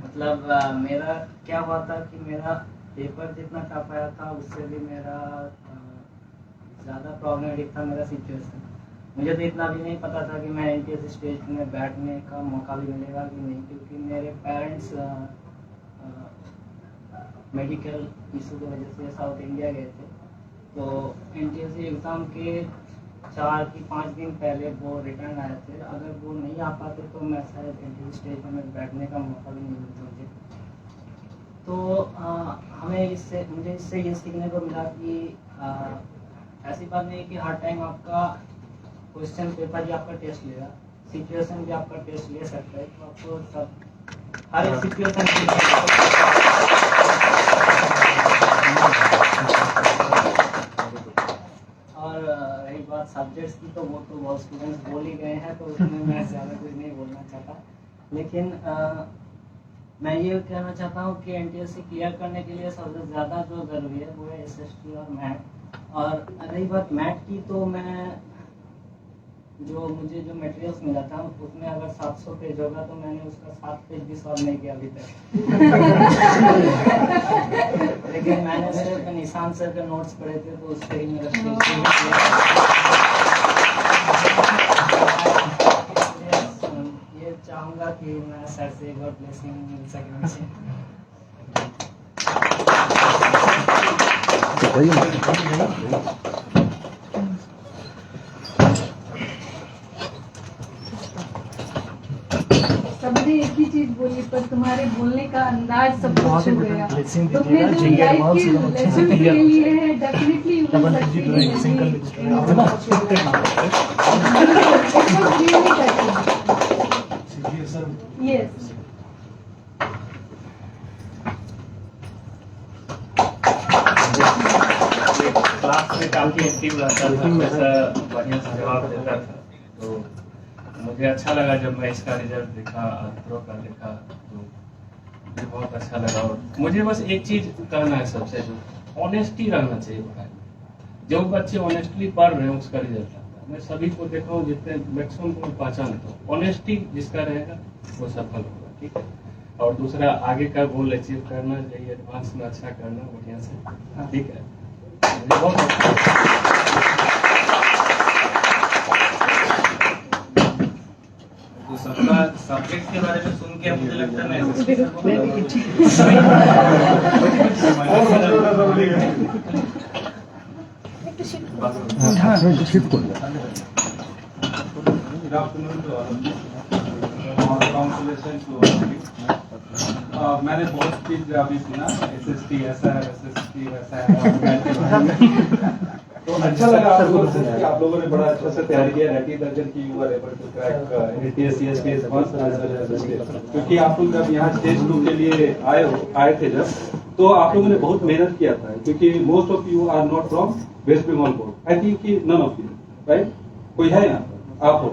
मतलब मेरा क्या हुआ था कि मेरा पेपर जितना टफ आया था उससे भी मेरा ज़्यादा प्रॉब्लमेटिक था मेरा सिचुएशन। मुझे तो इतना भी नहीं पता था कि मैं NTSC स्टेज में बैठने का मौका भी मिलेगा कि नहीं, क्योंकि मेरे पेरेंट्स मेडिकल इशू की वजह से साउथ इंडिया गए थे। तो NTSC एग्ज़ाम के 4 कि 5 दिन पहले वो रिटर्न आए थे। अगर वो नहीं आ पाते तो मैं शायद NTSC स्टेज में बैठने का मौका भी नहीं मिलता मुझे। तो मुझे इससे ये सीखने को मिला कि ऐसी बात नहीं कि हर टाइम आपका क्वेश्चन पेपर ही आपका टेस्ट लेगा, सिचुएशन भी आपका टेस्ट ले सकता है। तो आपको सब हर एक सिचुएशन और रही बात सब्जेक्ट्स की, तो वो तो बहुत स्टूडेंट्स बोल ही गए हैं, तो उसमें मैं ज़्यादा कुछ नहीं बोलना चाहता। लेकिन मैं ये कहना चाहता हूँ कि NTSC क्लियर करने के लिए सबसे ज़्यादा जो ज़रूरी है वो है SST और मैथ। और रही बात मैथ की, तो मुझे जो मटेरियल्स मिला था उसमें अगर 700 पेज होगा तो मैंने उसका 7 पेज भी सॉल्व नहीं किया अभी तक। लेकिन मैंने सिर्फ निशान सर के नोट्स पढ़े थे, तो उससे ही मेरा ये चाहूँगा कि मैं सर से एक बार ब्लेसिंग मिल सके मुझे। सबने एक ही चीज बोली, पर तुम्हारे बोलने का अंदाज सब कुछ हो गया। तुमने जो लाइफ के लेसन के लिए है, definitely you will succeed. Yes, class में काफी एक्टिव रहता था, ऐसा बढ़िया से जवाब देता था। तो मुझे अच्छा लगा जब मैं इसका रिजल्ट देखा, अर्थरो का देखा, तो मुझे बहुत अच्छा लगा। और मुझे बस एक चीज कहना है सबसे, जो ऑनेस्टी रहना चाहिए पढ़ाई में। जो बच्चे ऑनेस्टली पढ़ रहे हैं उसका रिजल्ट आता है। मैं सभी को देखा हूँ, जितने मैक्सिमम को मैं पहचानता हूँ, ऑनेस्टी जिसका रहेगा वो सफल होगा। ठीक है। और दूसरा, आगे का गोल अचीव करना चाहिए, एडवांस में अच्छा करना बढ़िया से। ठीक है, मुझे बहुत तो सबका सब्जेक्ट के बारे में सुन के मुझे लगता है मैंने बहुत चीज अभी सुना, SST ऐसा है, SST वैसा है। तो अच्छा लगा आप लोगों ने बड़ा अच्छा से तैयारी किया। रैटी दर्जन की you are able to crack NTSC क्योंकि आप लोग जब यहाँ स्टेज 2 के लिए आए थे जब, तो आप लोगों ने बहुत मेहनत किया था, क्योंकि most of you are not from West Bengal board. I think कि नन ऑफ यू, राइट? कोई है यहाँ? आप हो,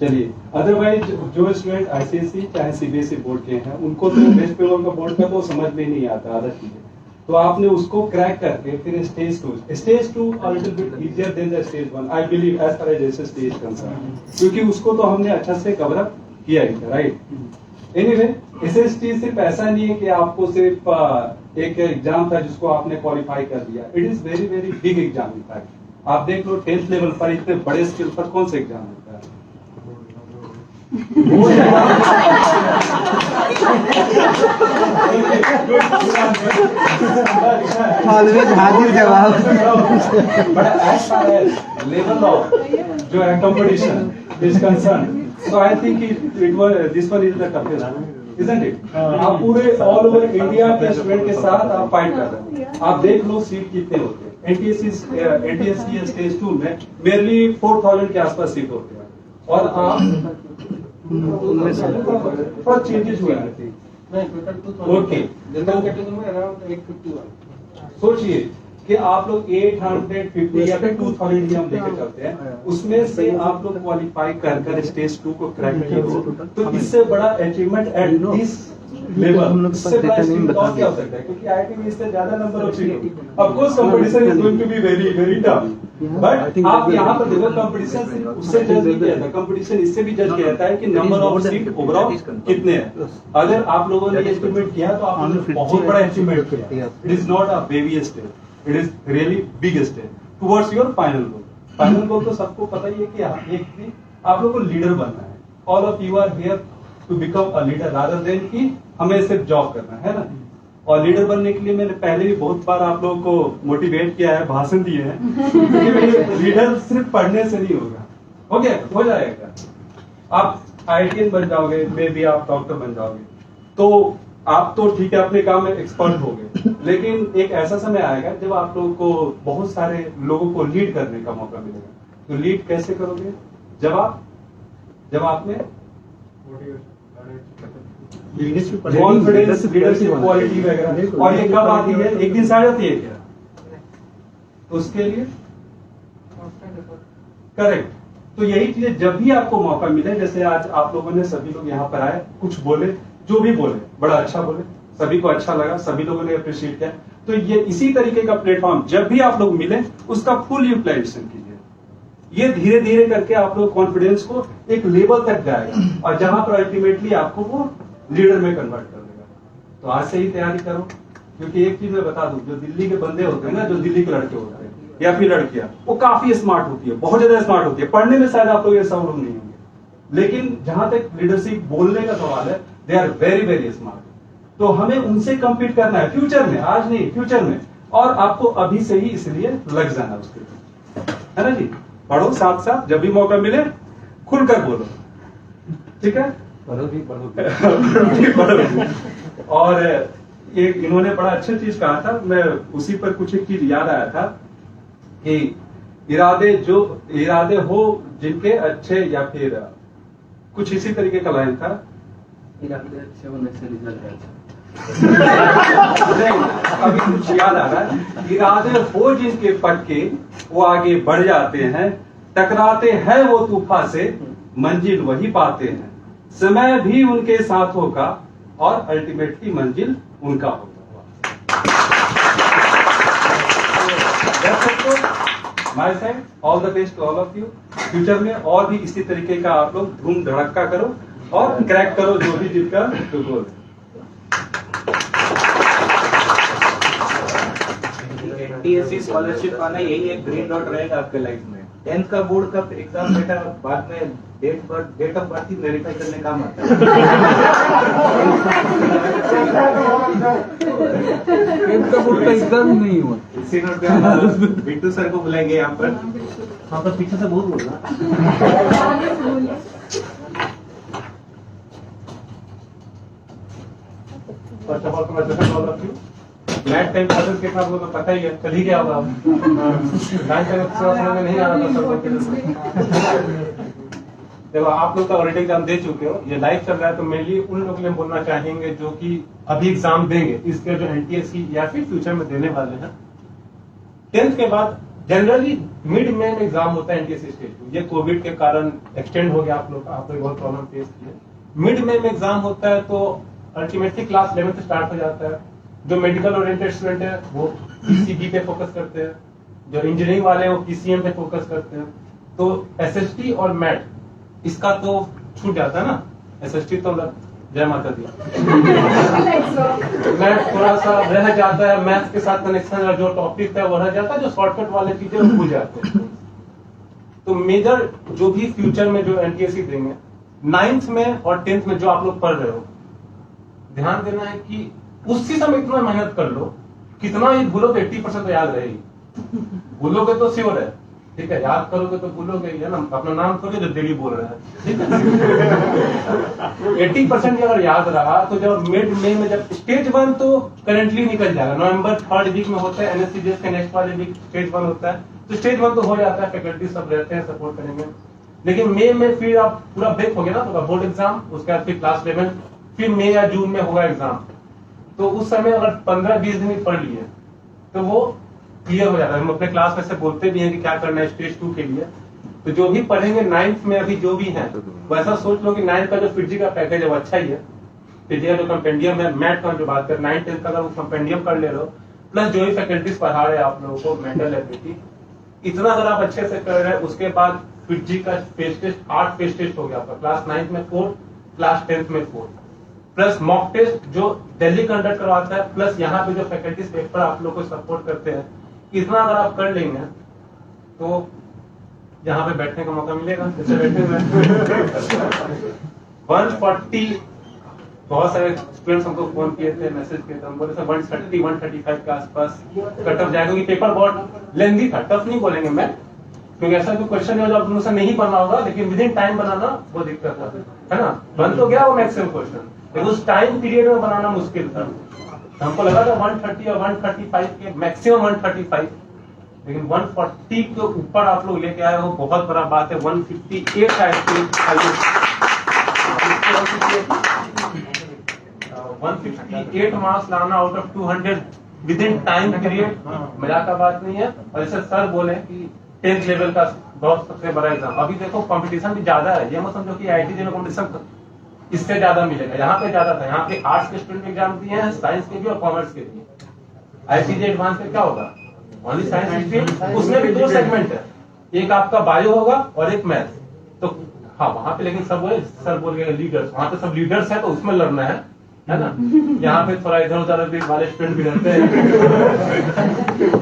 चलिए। अदरवाइज जो स्टूडेंट ICSE चाहे CBSE बोर्ड के हैं, उनको तो वेस्ट बंगाल का बोर्ड का तो समझ में नहीं आता आदत चीजें। तो आपने उसको क्रैक करके फिर stage 2 a little bit easier than the stage 1, I believe, as far as SST is concerned, क्योंकि उसको तो हमने अच्छा से कवर अप किया ही था, राइट? एनीवे एसएसटी सिर्फ ऐसा नहीं है कि आपको सिर्फ एक एग्जाम था जिसको आपने क्वालिफाई कर दिया। It is very very big exam. In fact आप देख लो 10th लेवल पर इतने बड़े स्केल पर कौन सा एग्जाम होता है? ऑलवेज हाजिर जवाब। But as far as level of जो है competition is concern, so I think this one is the toughest, isn't it? आप पूरे ऑल ओवर इंडिया के स्टूडेंट के साथ आप फाइट कर रहे हैं। आप देख लो सीट कितने होते हैं। एनटीएससी स्टेज 2 में मेरली 4000 के आसपास सीट होते हैं और आप थोड़ा चेंजेस हुए हैं। ओके, जनरल कैटेगरी में अराउंड 851। सोचिए कि आप लोग 850 या फिर 2000 ही हम लेके चलते हैं, उसमें से आप लोग क्वालिफाई कर स्टेज 2 को क्रैक किए हो, तो इससे बड़ा अचीवमेंट एट दिस लेवल इससे बड़ा अचीवमेंट और क्या हो सकता है? क्योंकि आईआईटी में इससे ज्यादा number of seat, of course competition is going to be very very tough, but आप यहाँ पर देखो कंपटीशन उससे जज नहीं किया था, कंपटीशन इससे भी जज किया जाता है कि नंबर ऑफ सीट ओवरऑल कितने हैं। अगर आप लोगों ने एस्टिमेट किया तो आप लोगों ने बहुत बड़ा एस्टिमेट किया। It is not a baby step, it is really big step towards your final goal. Final goal तो सबको पता ही है कि एक भी आप लोग को लीडर बनना है। All of you are here to become a leader rather than कि हमें सिर्फ जॉब करना है ना। और लीडर बनने के लिए मैंने पहले भी बहुत बार आप लोगों को मोटिवेट किया है, भाषण दिए हैं। लीडर सिर्फ पढ़ने से नहीं होगा, ओके हो जाएगा। आप आईआईटीएन बन जाओगे, मे बी आप डॉक्टर बन जाओगे, तो आप तो ठीक है अपने काम में एक्सपर्ट हो गए, लेकिन एक ऐसा समय आएगा जब आप लोगों को बहुत सारे लोगों को लीड करने का मौका मिलेगा। तो लीड कैसे करोगे? जब आप में कॉन्फिडेंस, लीडरशिप क्वालिटी वगैरह, और ये कब आती है? एक दिन से आ जाती है क्या? तो उसके लिए करेक्ट। तो यही चीजें जब भी आपको मौका मिले, जैसे आज आप लोगों ने सभी लोग यहाँ पर आए, कुछ बोले, जो भी बोले बड़ा अच्छा बोले, सभी को अच्छा लगा, सभी लोगों ने अप्रिशिएट किया। तो ये इसी तरीके का प्लेटफॉर्म जब भी आप लोग मिले उसका फुल यूटिलाइजेशन कीजिए। ये धीरे धीरे करके आप लोग कॉन्फिडेंस को एक लेवल तक जाएगा और जहां पर अल्टीमेटली आपको वो लीडर में कन्वर्ट कर देगा। तो आज से ही तैयारी करो, क्योंकि एक चीज मैं बता दूं, जो दिल्ली के बंदे होते हैं ना, जो दिल्ली के लड़के होते हैं या फिर लड़कियां, वो काफी स्मार्ट होती है, बहुत ज्यादा स्मार्ट होती है। पढ़ने में शायद आप लोग ये सब नहीं होंगे, लेकिन जहां तक लीडरशिप बोलने का सवाल है, they are very very smart. तो हमें उनसे कम्पीट करना है फ्यूचर में, आज नहीं फ्यूचर में, और आपको अभी से ही इसलिए लग जाना उसके लिए, है ना जी। पढ़ो साथ साथ, जब भी मौका मिले खुलकर बोलो, ठीक है? पढ़ो भी। और ये इन्होंने बड़ा अच्छा चीज कहा था, मैं उसी पर कुछ एक चीज याद आया था कि इरादे हो जिनके अच्छे, या फिर कुछ इसी तरीके का लाइन था। इरादे अच्छे होने से रिजल्ट अच्छा। अभी कुछ याद आ रहा है। इरादे हो जिनके पक्के वो आगे बढ़ जाते हैं, टकराते हैं वो तूफान से, मंजिल वही पाते हैं, समय भी उनके साथ होगा और अल्टीमेटली मंजिल उनका होगा। My side all the best to all of you. Future में और भी इसी तरीके का आप लोग धूम धड़क्का करो और क्रैक करो जो भी जिनका जो गोल है। एनटीएससी स्कॉलरशिप पाना यही एक ग्रीन डॉट रहेगा आपके लाइफ में। 10th का बोर्ड का एग्जाम बेटा बाद में डेट ऑफ बर्थ ही वेरीफाई करने काम आता है। 10th का बोर्ड का एग्जाम ही नहीं हुआ। इसी नोट पे बिट्टू सर को बुलाएंगे यहाँ पर। हाँ तो पीछे से बहुत बोल रहा। First of all congratulation all of you. Math 10 percent कितना आपको तो पता ही है, चल ही गया होगा। 9 समझ में नहीं आ रहा था सब लोग के। देखो आप लोग का ऑलरेडी एग्जाम दे चुके हो, ये लाइव चल रहा है, तो मेनली उन लोगों के लिए बोलना चाहेंगे जो कि अभी एग्जाम देंगे, इसके जो एनटीएससी या फिर फ्यूचर में देने वाले हैं। 10th के बाद जनरली मिड में एग्जाम होता है एनटीएससी स्टेज 2। ये कोविड के कारण एक्सटेंड हो गया आप लोग का, आप लोग बहुत प्रॉब्लम फेस किए। मिड में एग्जाम होता है तो अल्टीमेटली क्लास 11 से स्टार्ट हो जाता है। जो मेडिकल ओरिएंटेड स्टूडेंट है वो पीसीबी पे फोकस करते हैं, जो इंजीनियरिंग वाले हैं वो पीसीएम पे फोकस करते हैं। तो एसएसटी और मैट इसका तो छूट जाता है ना। एसएसटी तो जय माता दी। मैथ थोड़ा सा रह जाता है, मैथ के साथ कनेक्शन जो टॉपिक है वो रह जाता है, जो शॉर्टकट वाले चीजें वो भूल जाते हैं। तो मेजर जो भी फ्यूचर में जो एनटीएससी देंगे 9th में और 10th में जो आप लोग पढ़ रहे हो, ध्यान देना है कि उसी समय इतना मेहनत कर लो, कितना ही भूलो तो 80% तो याद रहेगी। भूलोगे तो श्योर है, ठीक है, याद करोगे तो भूलोगे ही, है ना। अपना नाम थोड़ी जो डेली बोल रहे हैं, ठीक है। 80% अगर याद रहा तो जब मिड में जब स्टेज 1 तो करेंटली निकल जाएगा, नवंबर 3rd वीक में होता है, एनएससीजीएस के नेक्स्ट वाले वीक स्टेज 1 होता है, तो स्टेज 1 तो हो जाता है, फैकल्टी सब रहते हैं सपोर्ट करेंगे। लेकिन मई में फिर आप पूरा ब्रेक हो गया ना, तो बोर्ड एग्जाम, उसके बाद फिर क्लास 11, फिर मई या जून में होगा एग्जाम। तो उस समय अगर 15-20 दिन पढ़ लिए तो वो क्लियर हो जाता है। हम अपने क्लास में से बोलते भी हैं कि क्या करना है स्टेज 2 के लिए। तो जो भी पढ़ेंगे 9th में अभी जो भी है वैसा सोच लो कि 9th का जो फिजी का पैकेज है वो अच्छा ही है। फिजी का जो कंपेंडियम है, मैथ का जो बात कर 9th-10th का अगर वो कंपेंडियम कर ले रहे हो, प्लस जो भी फैकल्टीज पढ़ा रहे हैं आप लोगों को, मेंटल एबिलिटी, इतना अगर आप अच्छे से कर रहे हैं, उसके बाद फिजी का फेस टेस्ट 8 फेस टेस्ट हो गया आपका, क्लास 9th में 4, क्लास 10th में 4, प्लस मॉक टेस्ट जो दिल्ली कंडक्ट करवाता है, प्लस यहाँ पे जो फैकल्टीज पेपर आप लोग को सपोर्ट करते हैं, इतना अगर आप कर लेंगे तो यहाँ पे बैठने का मौका मिलेगा। जैसे बैठे हुए 140 बहुत सारे स्टूडेंट्स हमको फोन किए थे, मैसेज किए थे, हम बोले 130-135 के आसपास कट ऑफ जाएगा, क्योंकि पेपर बहुत लेंथी था। टफ नहीं बोलेंगे मैं, क्योंकि ऐसा कोई क्वेश्चन है जो आप से नहीं बनना होगा, लेकिन विद इन टाइम बनाना वो दिक्कत है ना। बन तो गया वो मैक्सिमम क्वेश्चन, लेकिन उस टाइम पीरियड में बनाना मुश्किल था। हमको लगा था 130 और 135 के मैक्सिमम 135, लेकिन 140 के ऊपर आप लोग लेके आए हो, बहुत बड़ा बात है। 158 आए थे, 158 मार्क्स लाना out of 200 with in time period, मजाक का बात नहीं है। और जैसे सर बोले कि 10th लेवल का बहुत सबसे बड़ा एग्जाम, अभी देखो कंपटीशन भी ज्यादा है, ये मत समझो कि आईटी जेनरल कंपटीशन इससे ज्यादा मिलेगा, यहाँ पे ज्यादा था। यहाँ पे आर्ट्स के स्टूडेंट एग्जाम दिए हैं, साइंस के भी और कॉमर्स के भी। आईसीजे एडवांस में क्या होगा, ओनली साइंस स्ट्रीम, उसमें भी 2 सेगमेंट है, एक आपका बायो होगा और एक मैथ। तो हाँ वहाँ पे, लेकिन सब सर बोल गए लीडर्स, वहाँ पे सब लीडर्स है तो उसमें लड़ना है ना। यहाँ पे थोड़ा इधर उधर वाले स्टूडेंट भी रहते हैं।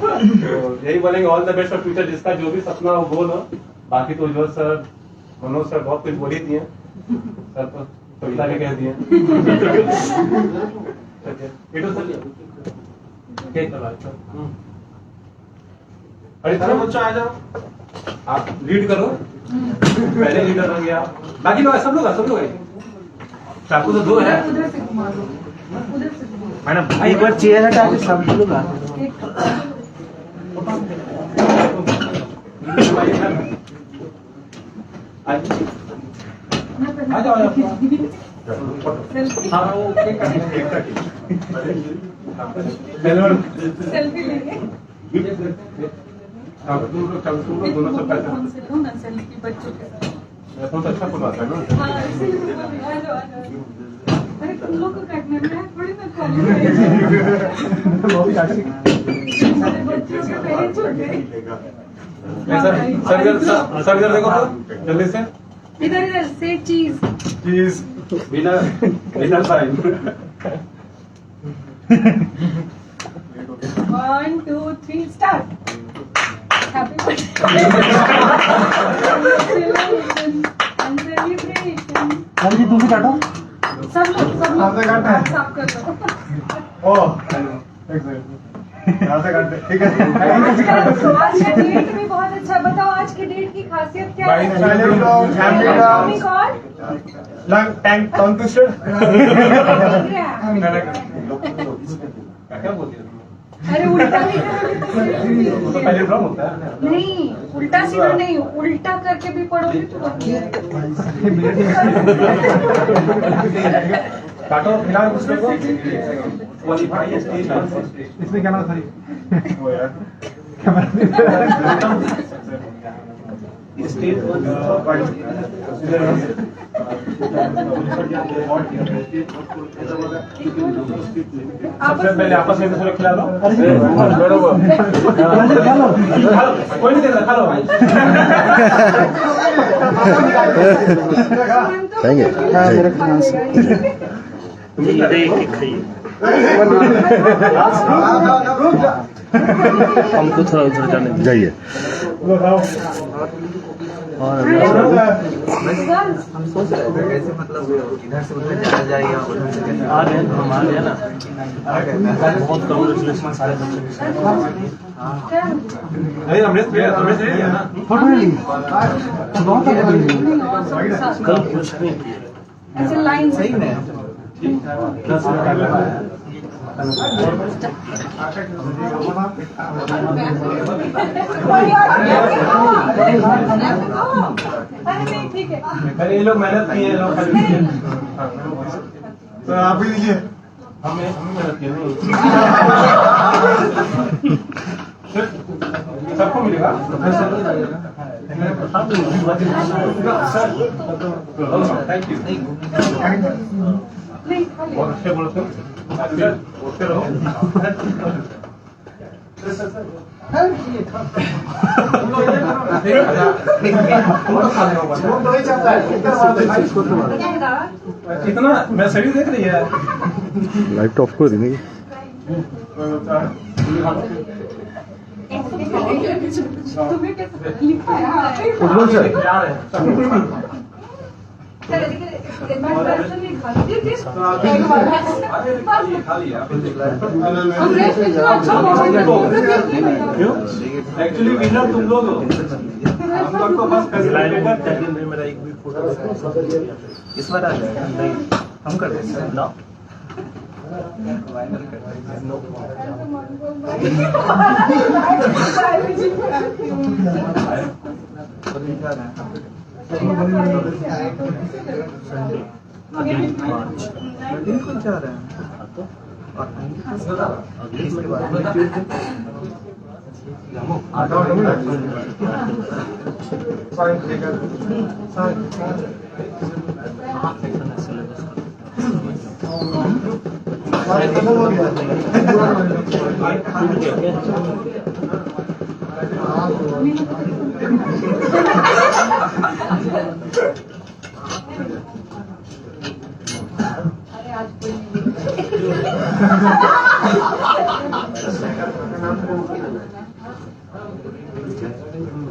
तो यही बोलेंगे all the best for future, जिसका जो भी सपना हो गोल हो। बाकी तो जो सर मनोज सर बहुत कुछ बोल ही दिए सर, तो कविता भी कह दिए। अरे बच्चों आ जाओ, आप लीड करो, पहले लीडर हो गया, बाकी लोग सब लोग चाकू तो 2 है मैडम। एक बार चेयर हटा के सब लोग आ जाओ। सेल्फी लेंगे, दोनों सब पैसे सेल्फी बच्चों के साथ। अच्छा खुलवाता है ना। हाँ, इसीलिए आ जाओ। अरे तुम लोग को काटने में थोड़ी ना खाली बच्चों के पहले छोटे। सर देखो तो जल्दी से इधर से चीज बिना साइन। 1 2 3 स्टार्ट। हैप्पी जी तुम भी काटो, सब लोग हाथ साफ कर लो। यहाँ से काटते, ठीक है। तो आज का डेट भी बहुत अच्छा, बताओ आज की डेट की खासियत क्या है? क्या बोलती है? अरे उल्टा नहीं करोगे पहले ड्रॉप होता है नहीं, उल्टा सीधा नहीं, उल्टा करके भी पढ़ोगे तो काटो फिलहाल उसको इसमें क्या नाम था? स्टेज 1 सबसे पहले आपस में थोड़ा खिला लो। कोई नहीं देता, खा लो भाई। खाएंगे? हाँ मेरे ख्याल से हमको थोड़ा उधर जाने जाइए। हम सोच रहे थे कैसे मतलब इधर से उधर जाया जाए या उधर से कैसे आ गए, हम आ गए ना। बहुत कांग्रेचुलेशन सारे बच्चों के साथ। नहीं रमेश भैया ना कल कुछ नहीं किया ऐसे लाइन सही में ठीक है। अरे ये लोग मेहनत किए हैं, लोग तो आप ही लीजिए। हमें मेहनत किए नहीं। सबको मिलेगा। Thank you. बहुत अच्छे बोलते हो। बोलते रहो। कितना मैं सभी देख रही है। लाइट ऑफ कर देंगे। तुम्हें कैसे लिखा है? उज्जवल सर। एक्चुअली विनर तुम लोग हो। हम लोग तो बस मेरा एक भी फोटो इस बार आ जाएगा नहीं हम कर देंगे ना बिल्कुल जा रहे हैं इसके बाद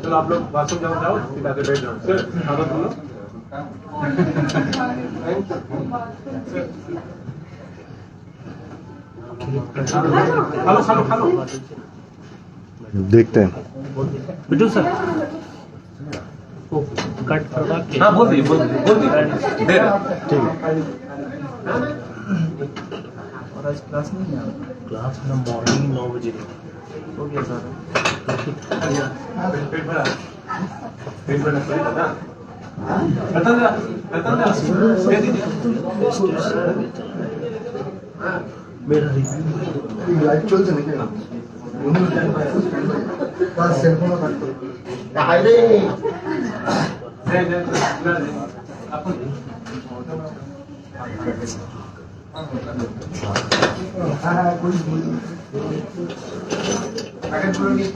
चलो आप लोग बाथरूम जाओ फिर आगे बैठ जाओ। सर खाना बोलो। खालो खालो खालो। देखते हैं। बिल्कुल सर कट करवा के। हाँ बोल दिए दे रहा। ठीक है। और आज क्लास नहीं है क्लास में मॉर्निंग 9 बजे हो गया सर पेट भरा सही ना। रतन दे दीजिए। मेरा रिव्यू लाइट चलছে নাকি তার সেলফোন কাট করে আরে হ্যাঁ কোই আগে পুরো নিয়ে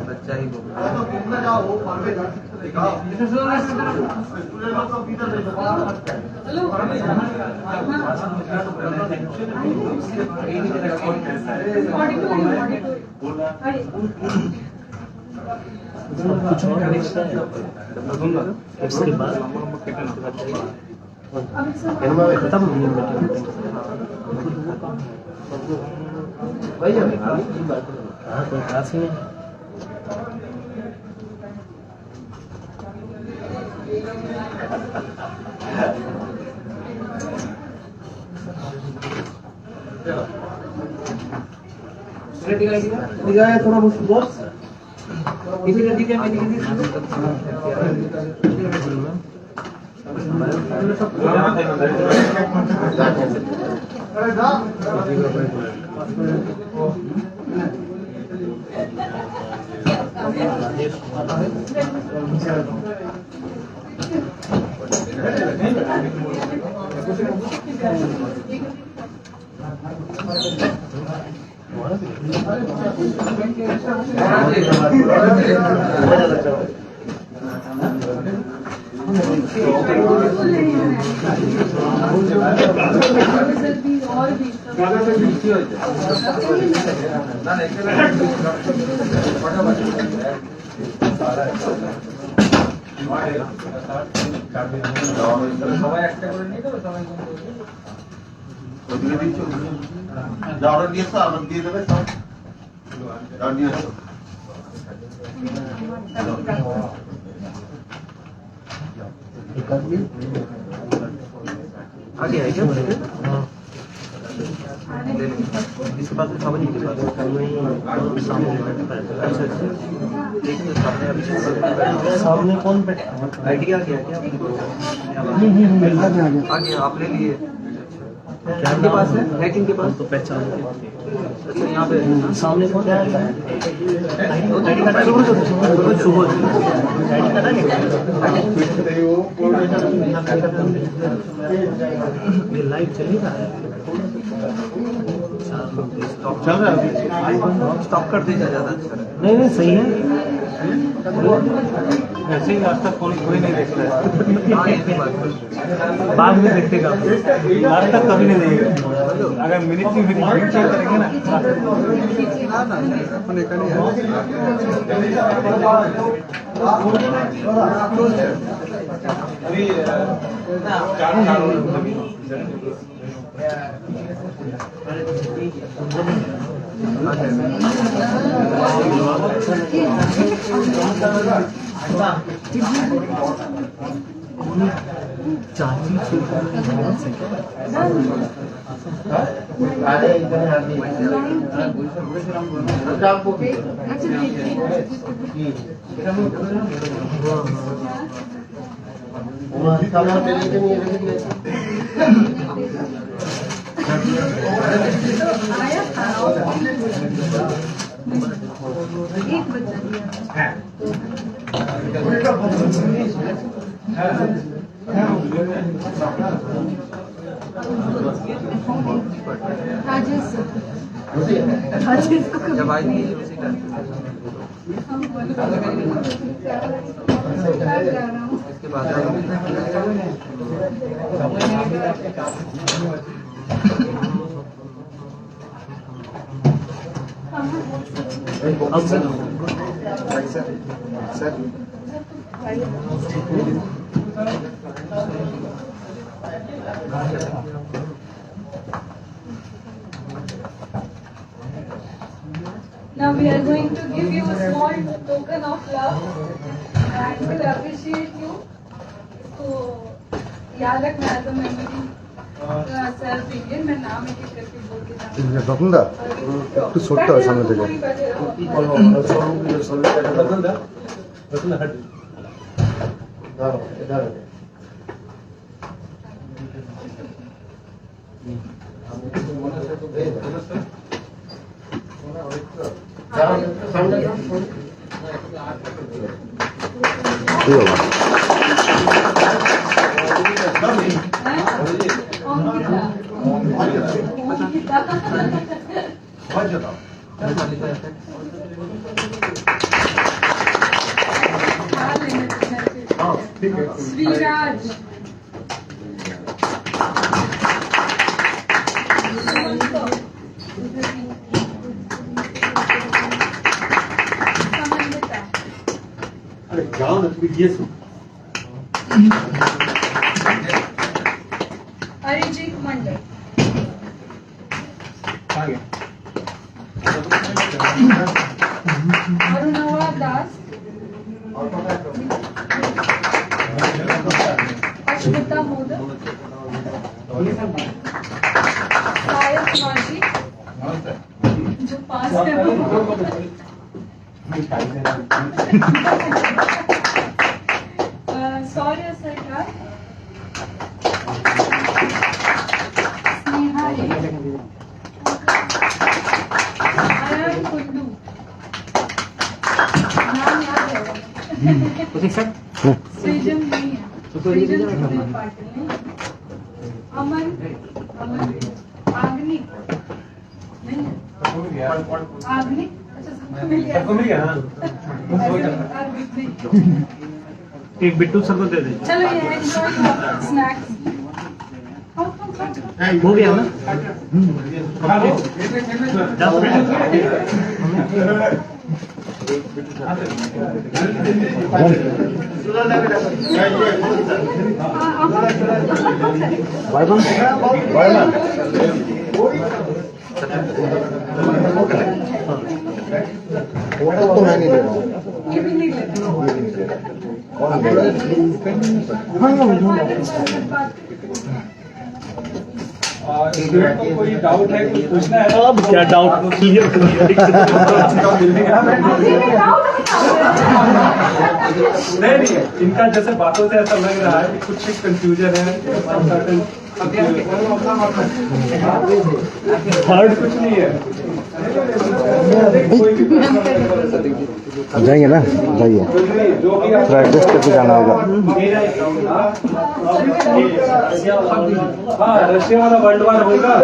बच्चा ही कुछ और इसके बाद खत्म होने में हाँ कोई खास ही नहीं। Yeah. थोड़ा बॉक्स অর্ডার দিয়েছো আবার দিয়ে দেবে সব অর্ডার দিয়েছো आगे है क्या इसके पास खबर नहीं के पास सामने अच्छा अच्छा एक तो सामने अभी सामने कौन बैठा आईडी आ गया क्या आ गया आप ले लिए क्या के पास है हैकिंग के पास तो पहचान अच्छा यहाँ पे सामने कौन है आईडी कार्ड सुबह आईडी कार्ड ये लाइव चलेगा चल रहा है स्टॉप कर दीजिए ज्यादा नहीं नहीं सही है ऐसे ही आज तक कोई नहीं देखता है बाद में देखेगा आज तक कभी नहीं देखेगा अगर मिनट की मिनट चेक करेंगे जब आएगी उसी का इसके बाद Now we are going to give you a small token of love and to appreciate you. So याद रखना है तो मेमोरी सेल्फ इंडियन मैं नाम एक एक करके बोल के जाऊंगा। রতনদা একটু সরতে হয় সামনে থেকে श्रीराज अरे जाओ ना तुम ये सुन अरिजीत मंडल अरुणवा दास अश्मिता मोदक सायक माशी जो पास है वो सौर्य सरकार, स्नेहा रे, आयन कुंडू, नाम याद है सृजन नहीं है, सृजन कुमार पाटिल नहीं, अमन आग्निक नहीं है, आग्निक अच्छा सबको मिल गया हाँ। एक बिट्टू सर को दे दे। चलो ये एंजॉय स्नैक्स हो गया ना? तो मैं नहीं दे रहा हूँ। ये भी नहीं लेते कौन दे रहा है? स्टूडेंट को कोई डाउट है, कुछ पूछना है? अब क्या डाउट क्लियर नहीं, इनका जैसे बातों से ऐसा लग रहा है कि कुछ कंफ्यूजन है, हार्ड कुछ नहीं है। जाएंगे ना, जाइए थोड़ा एडजस्ट करके जाना होगा। हाँ, रशिया वाला वर्ल्ड वार होगा।